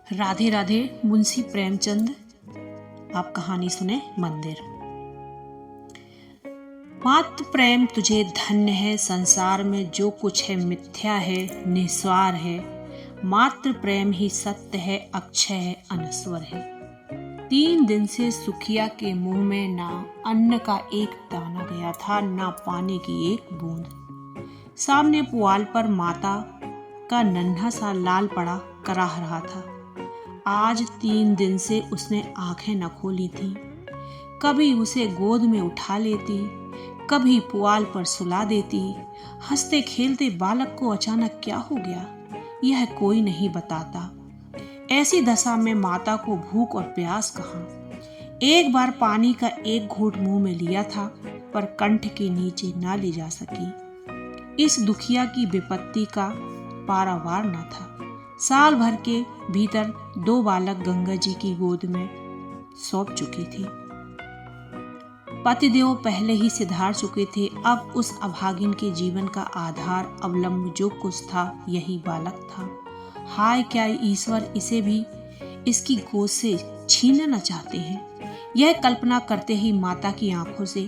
राधे राधे। मुंशी प्रेमचंद। आप कहानी सुने मंदिर। मात्र प्रेम तुझे धन्य है, संसार में जो कुछ है मिथ्या है, निस्वार है। मात्र प्रेम ही सत्य है, अक्षय है, अनस्वर है। 3 दिन से सुखिया के मुंह में ना अन्न का एक दाना गया था, ना पानी की एक बूंद। सामने पुआल पर माता का नन्हा सा लाल पड़ा कराह रहा था। आज 3 दिन से उसने आंखें न खोली थी। कभी उसे गोद में उठा लेती, कभी पुआल पर सुला देती। हंसते खेलते बालक को अचानक क्या हो गया, यह कोई नहीं बताता। ऐसी दशा में माता को भूख और प्यास कहाँ। एक बार पानी का एक घूंट मुंह में लिया था, पर कंठ के नीचे ना ले जा सकी। इस दुखिया की विपत्ति का पारावार न था। साल भर के भीतर 2 बालक गंगा जी की गोद में सौंप चुकी थी। पतिदेव पहले ही सिधार चुके थे। अब उस अभागिन के जीवन का आधार अवलंब जो कुछ था, यही बालक था। हाय, क्या ईश्वर इसे भी इसकी गोद से छीनना चाहते हैं। यह कल्पना करते ही माता की आंखों से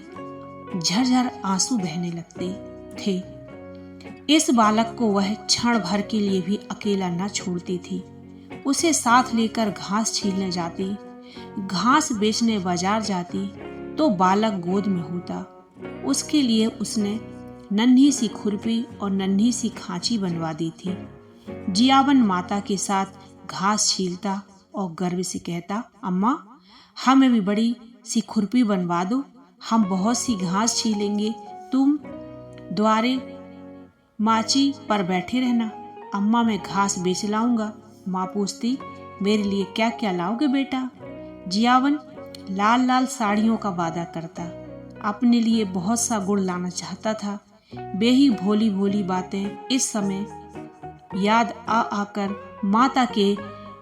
झरझर आंसू बहने लगते थे। इस बालक को वह क्षण भर के लिए भी अकेला न छोड़ती थी। उसे साथ लेकर घास छीलने जाती, घास बेचने बाजार जाती, तो बालक गोद में होता। उसके लिए उसने नन्ही सी खुरपी और नन्ही सी खांची बनवा दी थी। जियावन माता के साथ घास छीलता और गर्व से कहता, अम्मा, हमें भी बड़ी सी खुरपी बनवा दो, हम बहुत सी घास छीलेंगे, तुम द्वारे माची पर बैठे रहना। अम्मा, मैं घास बेच लाऊंगा। माँ पूछती, मेरे लिए क्या क्या लाओगे बेटा? जियावन लाल लाल साड़ियों का वादा करता, अपने लिए बहुत सा गुड़ लाना चाहता था। बेही भोली भोली बातें इस समय याद आकर माता के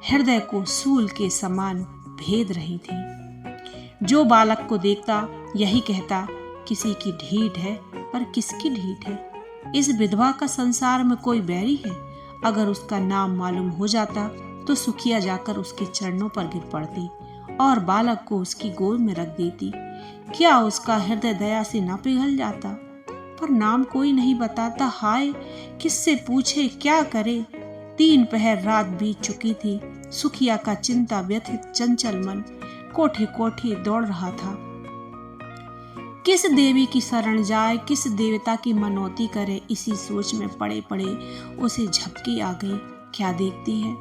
हृदय को सूल के समान भेद रही थी। जो बालक को देखता यही कहता, किसी की ढीठ है, पर किसकी ढीठ है? इस विधवा का संसार में कोई बैरी है? अगर उसका नाम मालूम हो जाता तो सुखिया जाकर उसके चरणों पर गिर पड़ती और बालक को उसकी गोद में रख देती। क्या उसका हृदय दया से न पिघल जाता? पर नाम कोई नहीं बताता। हाय, किससे पूछे, क्या करे? 3 पहर रात बीत चुकी थी। सुखिया का चिंता व्यथित चंचल मन कोठे कोठे दौड़ रहा था। किस देवी की शरण जाए, किस देवता की मनौती करे, इसी सोच में पड़े पड़े उसे झपकी आ गई। क्या देखती है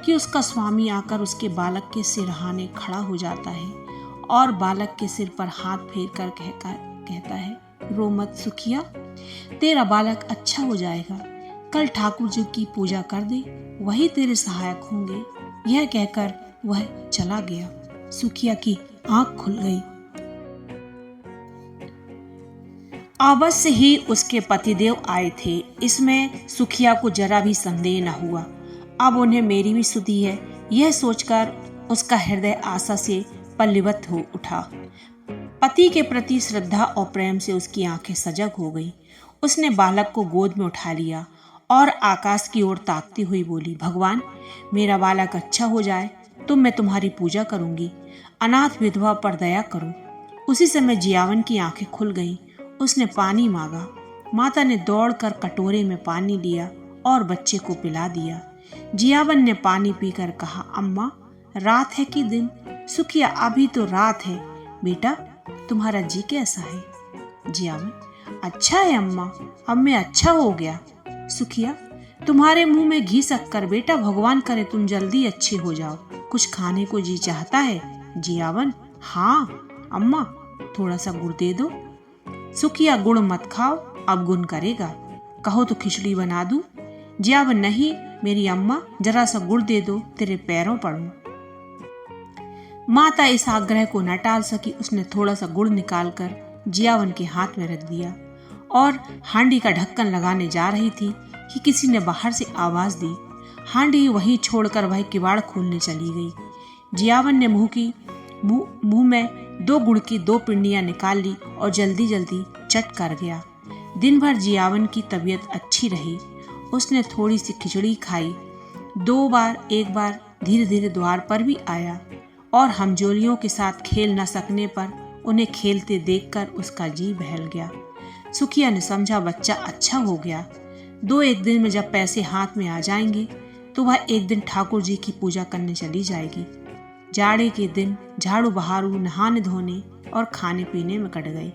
कि उसका स्वामी आकर उसके बालक के सिरहाने खड़ा हो जाता है और बालक के सिर पर हाथ फेर कर कहता है, रो मत सुखिया, तेरा बालक अच्छा हो जाएगा। कल ठाकुर जी की पूजा कर दे, वही तेरे सहायक होंगे। यह कहकर वह चला गया। सुखिया की आंख खुल गई। अवश्य ही उसके पतिदेव आए थे, इसमें सुखिया को जरा भी संदेह न हुआ। अब उन्हें मेरी भी सुधि है, यह सोचकर उसका हृदय आशा से पल्लवित हो उठा। पति के प्रति श्रद्धा और प्रेम से उसकी आंखें सजग हो गई। उसने बालक को गोद में उठा लिया और आकाश की ओर ताकती हुई बोली, भगवान, मेरा बालक अच्छा हो जाए तो मैं तुम्हारी पूजा करूंगी। अनाथ विधवा पर दया करो। उसी समय जियावन की आंखें खुल गईं। उसने पानी मांगा। माता ने दौड़कर कटोरे में पानी लिया और बच्चे को पिला दिया। जियावन ने पानी पीकर कहा, अम्मा, रात है कि दिन? सुखिया, अभी तो रात है। बेटा, तुम्हारा जी कैसा है? जियावन, अच्छा है अम्मा, अब मैं अच्छा हो गया। सुखिया, तुम्हारे मुंह में घी शक्कर बेटा, भगवान करे तुम जल्दी अच्छे हो जाओ। कुछ खाने को जी चाहता है? जियावन, हाँ अम्मा, थोड़ा सा गुड़ दे दो। सुखिया, गुड़ मत खाओ, अब गुण करेगा। कहो तो खिचड़ी बना दूं? जियावन, नहीं मेरी अम्मा, जरा सा गुड़ दे दो, तेरे पैरों पड़ूं। माता इस आग्रह को न टाल सकी। उसने थोड़ा सा गुड़ निकालकर जियावन के हाथ में रख दिया और हांडी का ढक्कन लगाने जा रही थी कि किसी ने बाहर से आवाज दी। हांडी वहीं छोड़कर वह किवाड़ खोलने चली गई। जियावन ने मुंह में 2 गुड़ की 2 पिंडियां निकाल ली और जल्दी जल्दी चट कर गया। दिन भर जियावन की तबीयत अच्छी रही। उसने थोड़ी सी खिचड़ी खाई। 2 बार, एक बार धीरे धीरे द्वार पर भी आया और हमजोलियों के साथ खेल न सकने पर उन्हें खेलते देखकर उसका जी बहल गया। सुखिया ने समझा बच्चा अच्छा हो गया। 2-1 दिन में जब पैसे हाथ में आ जाएंगे तो वह एक दिन ठाकुर जी की पूजा करने चली जाएगी। जाड़े के दिन झाड़ू बहारू, नहाने धोने और खाने पीने में कट गए।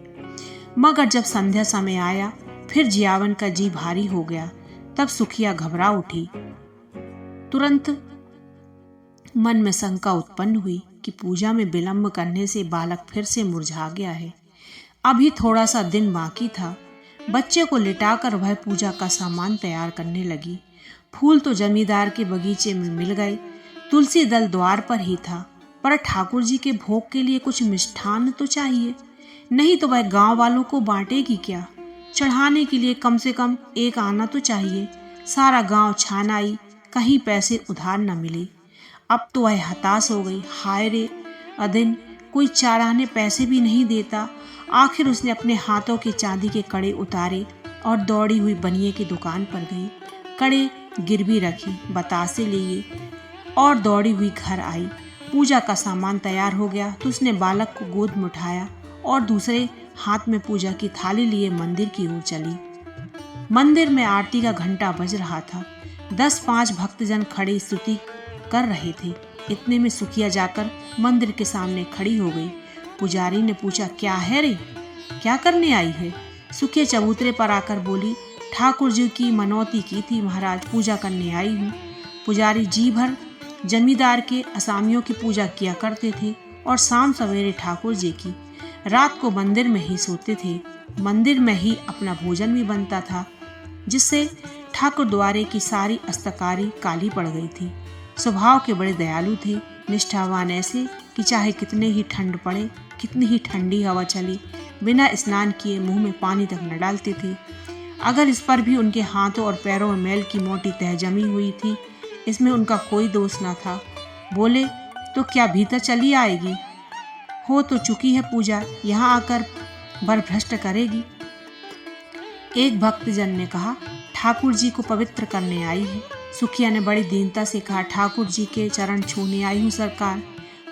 मगर जब संध्या समय आया फिर जियावन का जी भारी हो गया। तब सुखिया घबरा उठी। तुरंत मन में शंका उत्पन्न हुई कि पूजा में विलंब करने से बालक फिर से मुरझा गया है। अभी थोड़ा सा दिन बाकी था। बच्चे को लिटाकर वह पूजा का सामान तैयार करने लगी। फूल तो जमींदार के बगीचे में मिल गए, तुलसी दल द्वार पर ही था, पर ठाकुर जी के भोग के लिए कुछ मिष्ठान्न तो चाहिए, नहीं तो वह गांव वालों को बांटेगी क्या। चढ़ाने के लिए कम से कम एक आना तो चाहिए। सारा गांव छान आई, कहीं पैसे उधार न मिले। अब तो वह हताश हो गई। हाय रे अदिन, कोई चाराने पैसे भी नहीं देता। आखिर उसने अपने हाथों के चांदी के कड़े उतारे और दौड़ी हुई बनिए की दुकान पर गई। कड़े गिरवी रखी, बतासे लिए और दौड़ी हुई घर आई। पूजा का सामान तैयार हो गया तो उसने बालक को गोद में उठाया और दूसरे हाथ में पूजा की थाली लिए मंदिर की ओर चली। मंदिर में आरती का घंटा बज रहा था। 10-5 भक्तजन खड़े स्तुति कर रहे थे। इतने में सुखिया जाकर मंदिर के सामने खड़ी हो गई। पुजारी ने पूछा, क्या है रे, क्या करने आई है? सुखिया चबूतरे पर आकर बोली, ठाकुर जी की मनौती की थी महाराज, पूजा करने आई हूँ। पुजारी जी भर जमींदार के असामियों की पूजा किया करते थे और शाम सवेरे ठाकुर जी की। रात को मंदिर में ही सोते थे। मंदिर में ही अपना भोजन भी बनता था, जिससे ठाकुर द्वारे की सारी अस्तकारी काली पड़ गई थी। स्वभाव के बड़े दयालु थे, निष्ठावान ऐसे कि चाहे कितने ही ठंड पड़े, कितनी ही ठंडी हवा चले, बिना स्नान किए मुंह में पानी तक न डालते थे। अगर इस पर भी उनके हाथों और पैरों में मैल की मोटी तह जमी हुई थी, इसमें उनका कोई दोष न था। बोले तो क्या भीतर चली आएगी? हो तो चुकी है पूजा, यहाँ आकर बरभ्रष्ट करेगी। एक भक्तजन ने कहा, ठाकुर जी को पवित्र करने आई है। सुखिया ने बड़ी दीनता से कहा, ठाकुर जी के चरण छूने आई हूँ सरकार,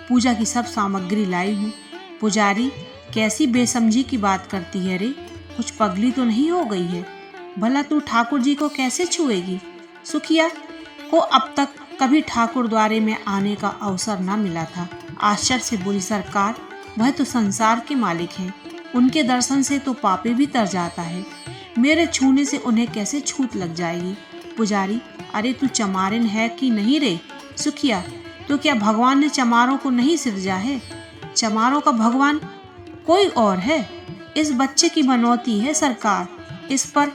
पूजा की सब सामग्री लाई हूँ। पुजारी, कैसी बेसमझी की बात करती है रे, कुछ पगली तो नहीं हो गई है? भला तू ठाकुर जी को कैसे छुएगी? सुखिया को अब तक कभी ठाकुर द्वारे में आने का अवसर न मिला था। आश्चर्य से बोली, सरकार, वह तो संसार के मालिक हैं, उनके दर्शन से तो पापी भी तर जाता है, मेरे छूने से उन्हें कैसे छूत लग जाएगी? पुजारी, अरे तू चमारिन है कि नहीं रे? सुखिया, तो क्या भगवान ने चमारों को नहीं सिरजा है? चमारों का भगवान कोई और है, इस बच्चे की मनौती है सरकार। इस पर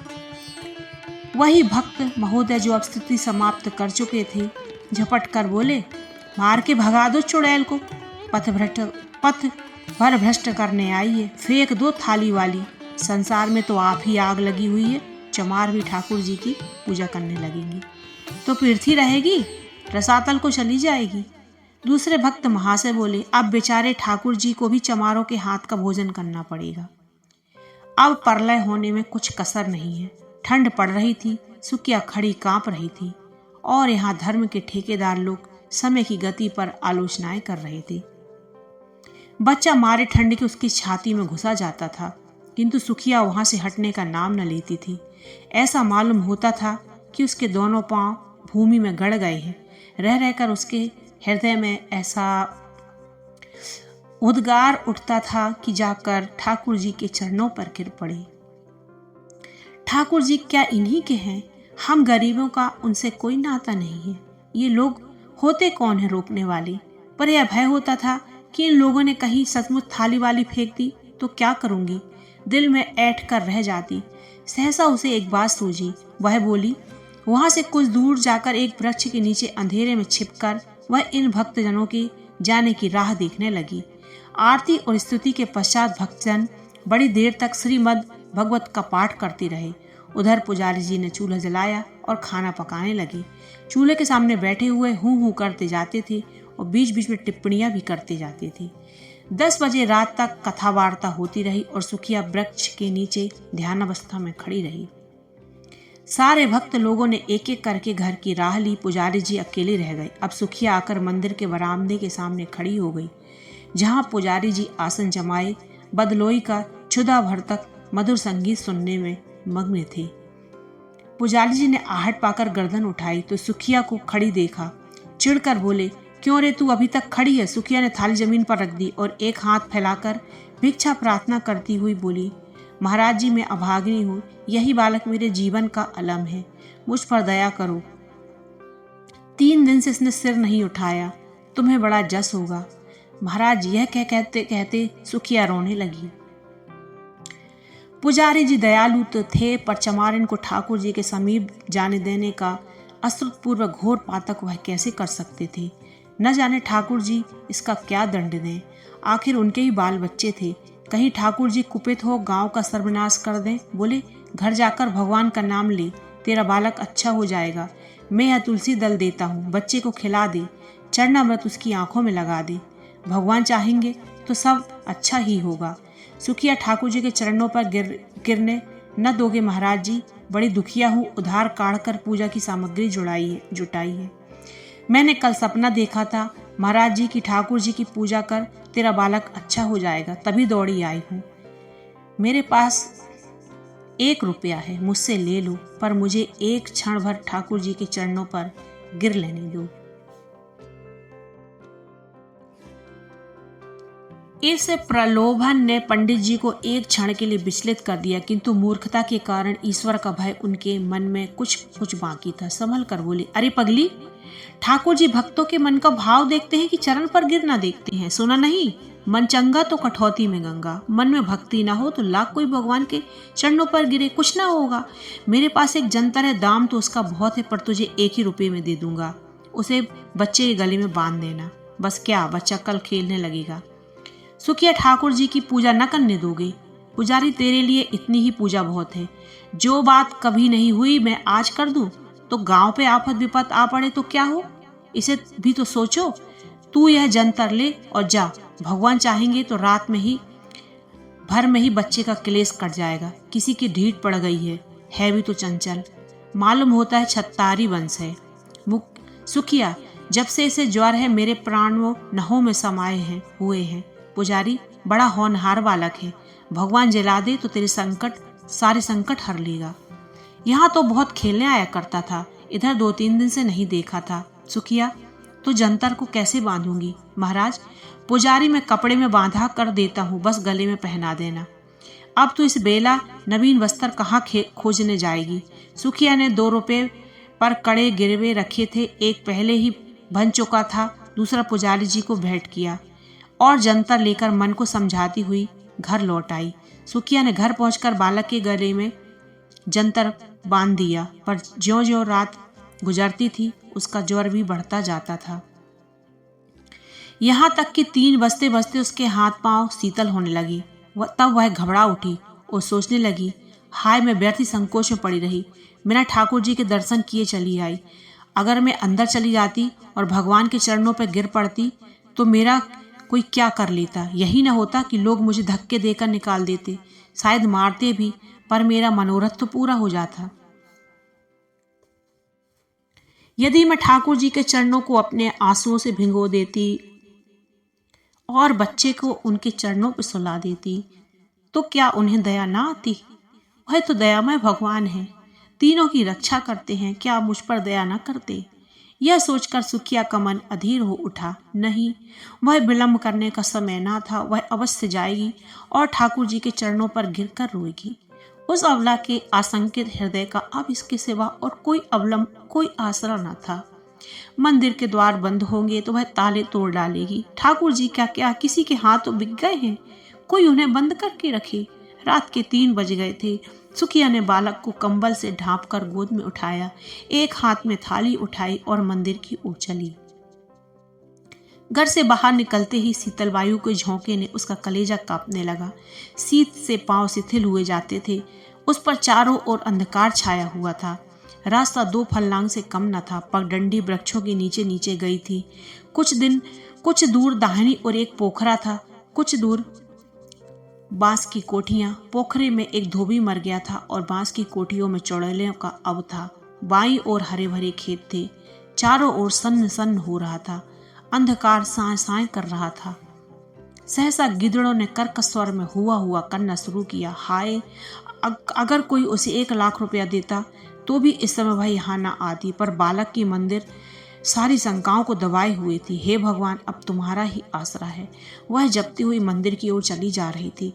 वही भक्त महोदय जो अब स्तुति समाप्त कर चुके थे झपट कर बोले, मार के भगा दो चुड़ैल को, पथ भर भ्रष्ट करने आई है, फेंक दो थाली वाली। संसार में तो आप ही आग लगी हुई है, चमार भी ठाकुर जी की पूजा करने लगेंगी तो पृथ्वी रहेगी, रसातल को चली जाएगी। दूसरे भक्त महाशय बोले, अब बेचारे ठाकुर जी को भी चमारों के हाथ का भोजन करना पड़ेगा। अब परलय होने में कुछ कसर नहीं है। ठंड पड़ रही थी, सुखिया खड़ी कांप रही थी और यहाँ धर्म के ठेकेदार लोग समय की गति पर आलोचनाएं कर रहे थे। बच्चा मारे ठंड के उसकी छाती में घुसा जाता था, किंतु सुखिया वहां से हटने का नाम न लेती थी। ऐसा मालूम होता था कि उसके दोनों पांव भूमि में गड़ गए हैं। रह रहकर उसके हृदय में ऐसा उद्गार उठता था कि जाकर ठाकुर जी के चरणों पर गिर पड़े। ठाकुर जी क्या इन्हीं के हैं? हम गरीबों का उनसे कोई नाता नहीं है। ये लोग होते कौन है रोकने वाले? पर यह भय होता था कि इन लोगों ने कहीं सचमुच थाली वाली फेंक दी तो क्या करूंगी? दिल में ऐंठ कर रह जाती। सहसा उसे एक बात सूझी। वह बोली, वहां से कुछ दूर जाकर एक वृक्ष के नीचे अंधेरे में छिपकर वह इन भक्तजनों के जाने की राह देखने लगी। आरती और स्तुति के पश्चात भक्तजन बड़ी देर तक श्रीमद् भगवत का पाठ करते रहे। उधर पुजारी जी ने चूल्हा जलाया और खाना पकाने लगे। चूल्हे के सामने बैठे हुए हूँ हूँ करते जाते थे और बीच बीच में टिप्पणियां भी करते जाते थे। 10 बजे रात तक कथा वार्ता होती रही और सुखिया वृक्ष के नीचे ध्यानावस्था में खड़ी रही। सारे भक्त लोगों ने एक एक करके घर की राह ली। पुजारी जी अकेले रह गए। अब सुखिया आकर मंदिर के बरामदे के सामने खड़ी हो गई, जहां पुजारी जी आसन जमाए बदलोई का क्षुधा भर तक मधुर संगीत सुनने में मग्न थे। पुजारी जी ने आहट पाकर गर्दन उठाई तो सुखिया को खड़ी देखा। चिढ़कर बोले, क्यों रे, तू अभी तक खड़ी है? सुखिया ने थाली जमीन पर रख दी और एक हाथ फैलाकर भिक्षा प्रार्थना करती हुई बोली, महाराज जी, मैं अभागिनी हूँ, यही बालक मेरे जीवन का अलम है, मुझ पर दया करो। 3 दिन से इसने सिर नहीं उठाया, तुम्हें बड़ा जस होगा। महाराज, यह कहते कहते सुखिया रोने लगी। पुजारी जी दयालु तो थे, पर चमारिन को ठाकुर जी के समीप जाने देने का अश्रुतपूर्वक घोर पातक वह कैसे कर सकते थे। न जाने ठाकुर जी इसका क्या दंड दें। आखिर उनके ही बाल बच्चे थे। कहीं ठाकुर जी कुपित हो गांव का सर्वनाश कर दें। बोले, घर जाकर भगवान का नाम ले, तेरा बालक अच्छा हो जाएगा। मैं यह तुलसी दल देता हूँ, बच्चे को खिला दे, चरणामृत उसकी आंखों में लगा दे। भगवान चाहेंगे तो सब अच्छा ही होगा। सुखिया, ठाकुर जी के चरणों पर गिरने न दोगे महाराज जी? बड़ी दुखिया हूँ, उधार काढ़ कर पूजा की सामग्री जुटाई है। मैंने कल सपना देखा था महाराज जी की ठाकुर जी की पूजा कर, तेरा बालक अच्छा हो जाएगा, तभी दौड़ी आई हूँ। मेरे पास 1 रुपया है, मुझसे ले लो, पर मुझे एक क्षण भर ठाकुर जी के चरणों पर गिर लेने दो। इस प्रलोभन ने पंडित जी को एक क्षण के लिए विचलित कर दिया, किंतु मूर्खता के कारण ईश्वर का भय उनके मन में कुछ बाकी था। संभल कर बोले, अरे पगली, ठाकुर जी भक्तों के मन का भाव देखते हैं कि चरण पर गिरना देखते हैं। सुना नहीं, मन चंगा तो कठौती में गंगा। मन में भक्ति ना हो तो लाख कोई भगवान के चरणों पर गिरे, कुछ ना होगा। मेरे पास एक जंतर है, दाम तो उसका बहुत है, पर तुझे 1 ही रुपये में दे दूंगा। उसे बच्चे के गले में बांध देना। बस क्या, बच्चा कल खेलने लगेगा। सुखिया, ठाकुर जी की पूजा न करने दोगे? पुजारी, तेरे लिए इतनी ही पूजा बहुत है। जो बात कभी नहीं हुई मैं आज कर दूं तो गांव पे आफत विपत आ पड़े तो क्या हो, इसे भी तो सोचो। तू यह जंतर ले और जा, भगवान चाहेंगे तो रात में ही भर में ही बच्चे का क्लेश कट जाएगा। किसी की ढीठ पड़ गई है भी तो चंचल, मालूम होता है छत्तारी वंश है। सुखिया, जब से इसे ज्वर है मेरे प्राण वो नहों में समाये हुए हैं। पुजारी, बड़ा होनहार बालक है, भगवान जला दे तो तेरे सारे संकट हर लेगा। यहाँ तो बहुत खेलने आया करता था, इधर 2-3 दिन से नहीं देखा था। सुखिया, तो जंतर को कैसे बांधूंगी? महाराज, पुजारी मैं कपड़े में बांधा कर देता हूँ, बस गले में पहना देना। अब तो इस बेला नवीन वस्त्र कहाँ खोजने जाएगी? सुखिया ने 2 रुपये पर कड़े गिरवे रखे थे, एक पहले ही बन चुका था, दूसरा पुजारी जी को भेंट किया और जंतर लेकर मन को समझाती हुई घर लौट आई। सुखिया ने घर पहुंचकर बालक के गले में जंतर बांध दिया, पर ज्यों-ज्यों रात गुजरती थी उसका ज्वर भी बढ़ता जाता था। यहाँ तक कि 3 बजते बजते उसके हाथ पांव शीतल होने लगी। तब वह घबरा उठी और सोचने लगी, हाय, मैं व्यर्थ ही संकोच में पड़ी रही, बिना ठाकुर जी के दर्शन किए चली आई। अगर मैं अंदर चली जाती और भगवान के चरणों पर गिर पड़ती तो मेरा कोई क्या कर लेता। यही न होता कि लोग मुझे धक्के देकर निकाल देते, शायद मारते भी, पर मेरा मनोरथ तो पूरा हो जाता। यदि मैं ठाकुर जी के चरणों को अपने आंसुओं से भिगो देती और बच्चे को उनके चरणों पर सुला देती तो क्या उन्हें दया ना आती? वह तो दयामय भगवान है, तीनों की रक्षा करते हैं, क्या मुझ पर दया न करते? यह सोचकर सुखिया का मन अधीर हो उठा। नहीं, वह विलंब करने का समय ना था, वह अवश्य जाएगी और ठाकुर जी के चरणों पर गिरकर रोएगी। उस अबला के आशंकित हृदय का अब इसके सिवा और कोई आसरा न था। मंदिर के द्वार बंद होंगे तो वह ताले तोड़ डालेगी। ठाकुर जी क्या किसी के हाथ बिक गए हैं? कोई उन्हें बंद करके रखे। रात के 3 बज गए थे। सुखिया ने बालक को कंबल से ढांपकर गोद में उठाया, एक हाथ में थाली उठाई और मंदिर की ओर चली। घर से बाहर निकलते ही शीतल वायु के झोंके ने उसका कलेजा कांपने लगा। शीत से पांव शिथिल हुए जाते थे। उस पर चारों ओर अंधकार छाया हुआ था। रास्ता 2 फर्लांग से कम न था। पगडंडी वृक्षों के नीचे नीचे गई थी। कुछ दूर दाहिनी और एक पोखरा था। कुछ दूर बांस की कोठियां। पोखरे में एक धोबी मर गया था और बांस की कोठियों में चुड़ैलों का अब था। बाईं ओर हरे भरे खेत थे। चारों ओर सन्न सन्न हो रहा था। अंधकार साए साए कर रहा था। सहसा गिदड़ों ने कर्कश स्वर में हुआ हुआ करना शुरू किया। हाय, अगर कोई उसे 1 लाख रुपया देता तो भी इस समय वह यहाँ न आती। पर बालक की मंदिर सारी शंकाओं को दबाए हुए थी। हे भगवान, अब तुम्हारा ही आसरा है। वह जपती हुई मंदिर की ओर चली जा रही थी।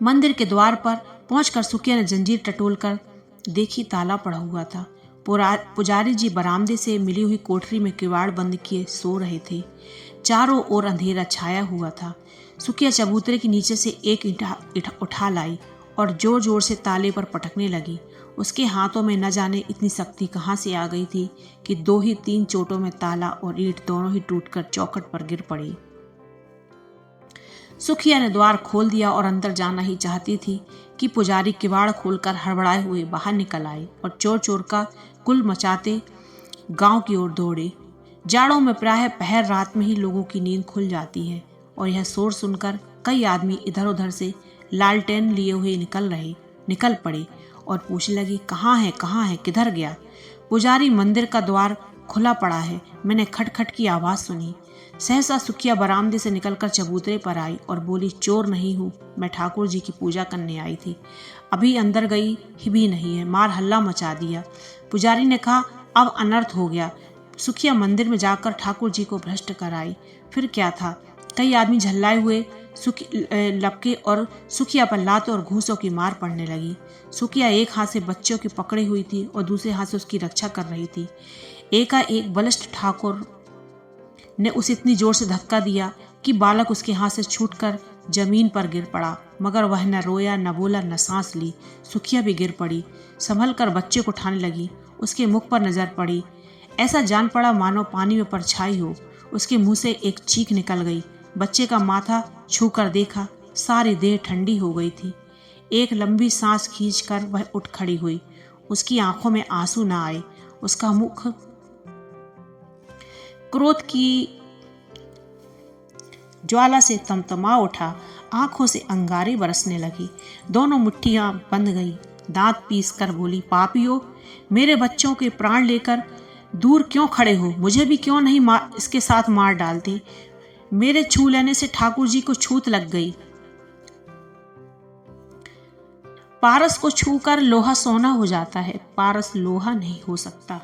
मंदिर के द्वार पर पहुंचकर सुखिया ने जंजीर टटोलकर देखी, ताला पड़ा हुआ था। पुजारी जी बरामदे से मिली हुई कोठरी में किवाड़ बंद किए सो रहे थे। चारों ओर अंधेरा छाया हुआ था। सुखिया चबूतरे के नीचे से एक ईंट उठा लाई और जोर जोर से ताले पर पटकने लगी। उसके हाथों में न जाने इतनी शक्ति कहाँ से आ गई थी कि 2 ही 3 चोटों में ताला और ईंट दोनों ही टूटकर चौखट पर गिर पड़ी। सुखिया ने द्वार खोल दिया और अंदर जाना ही चाहती थी कि पुजारी किवाड़ खोलकर हड़बड़ाए हुए बाहर निकल आए और चोर चोर का कुल मचाते गांव की ओर दौड़े। जाड़ों में प्रायः पहर रात में ही लोगों की नींद खुल जाती है और यह शोर सुनकर कई आदमी इधर उधर से लालटेन लिए हुए निकल पड़े और पूछने लगे, कहाँ है, किधर गया? पुजारी, मंदिर का द्वार खुला पड़ा है, मैंने खटखट की आवाज सुनी। सहसा सुखिया बरामदे से निकलकर चबूतरे पर आई और बोली, चोर नहीं हूँ, मैं ठाकुर जी की पूजा करने आई थी। अभी अंदर गई ही भी नहीं है, मार हल्ला मचा दिया। पुजारी ने कहा, अब अनर्थ हो गया। सुखिया मंदिर में जाकर ठाकुर जी को भ्रष्ट कराई। फिर क्या था, कई आदमी झल्लाए हुए लपके और सुखिया पर लात और घूसों की मार पड़ने लगी। सुखिया एक हाथ से बच्चों की पकड़ी हुई थी और दूसरे हाथ से उसकी रक्षा कर रही थी। एकाएक बलिष्ठ ठाकुर ने उसे इतनी जोर से धक्का दिया कि बालक उसके हाथ से छूटकर जमीन पर गिर पड़ा, मगर वह न रोया, न बोला, न सांस ली। सुखिया भी गिर पड़ी। संभल कर बच्चे को उठाने लगी। उसके मुख पर नजर पड़ी। ऐसा जान पड़ा मानो पानी में परछाई हो। उसके मुंह से एक चीख निकल गई। बच्चे का माथा छू कर देखा, सारी देह ठंडी हो गई थी। एक लंबी सांस खींचकर वह उठ खड़ी हुई। उसकी आंखों में आंसू न आए। उसका मुख क्रोध की ज्वाला से तमतमा उठा। आंखों से अंगारे बरसने लगी। दोनों मुट्ठियां बंध गई। दांत पीस कर बोली, पापियों, मेरे बच्चों के प्राण लेकर दूर क्यों खड़े हो? मुझे भी क्यों नहीं इसके साथ मार डालती? मेरे छू लेने से ठाकुर जी को छूत लग गई। पारस को छूकर लोहा सोना हो जाता है, पारस लोहा नहीं हो सकता।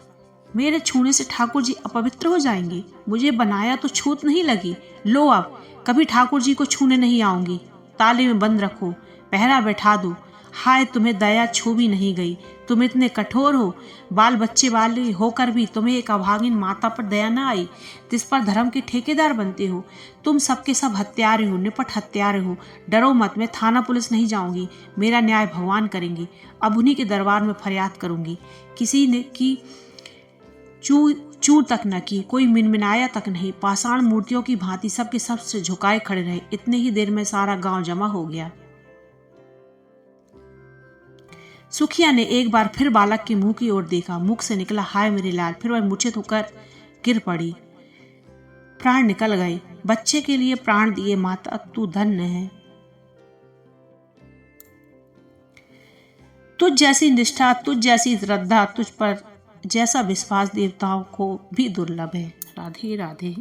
मेरे छूने से ठाकुर जी अपवित्र हो जाएंगे। मुझे बनाया तो छूत नहीं लगी। लो, अब कभी ठाकुर जी को छूने नहीं आऊंगी। ताले में बंद रखो, पहरा बैठा दो। हाय, तुम्हें दया छू भी नहीं गई। तुम इतने कठोर हो, बाल बच्चे वाले होकर भी तुम्हें एक अभागिन माता पर दया न आई, जिस पर धर्म के ठेकेदार बनते हो। तुम सबके सब हत्यारे हो, निपट हत्यारे हो। डरो मत, मैं थाना पुलिस नहीं जाऊंगी। मेरा न्याय भगवान करेंगे। अब उन्हीं के दरबार में फरियाद करूंगी। किसी ने की चू तक न की, कोई मिनमिनाया तक नहीं। पाषाण मूर्तियों की भांति सबके सब से झुकाए खड़े रहे। इतने ही देर में सारा गांव जमा हो गया। सुखिया ने एक बार फिर बालक के मुंह की ओर देखा। मुख से निकला, हाय मेरे लाल। फिर वह मूर्छित होकर गिर पड़ी। प्राण निकल गए। बच्चे के लिए प्राण दिए माता, तू धन्य है। तुझ जैसी निष्ठा, तुझ जैसी श्रद्धा, तुझ पर जैसा विश्वास देवताओं को भी दुर्लभ है। राधे राधे।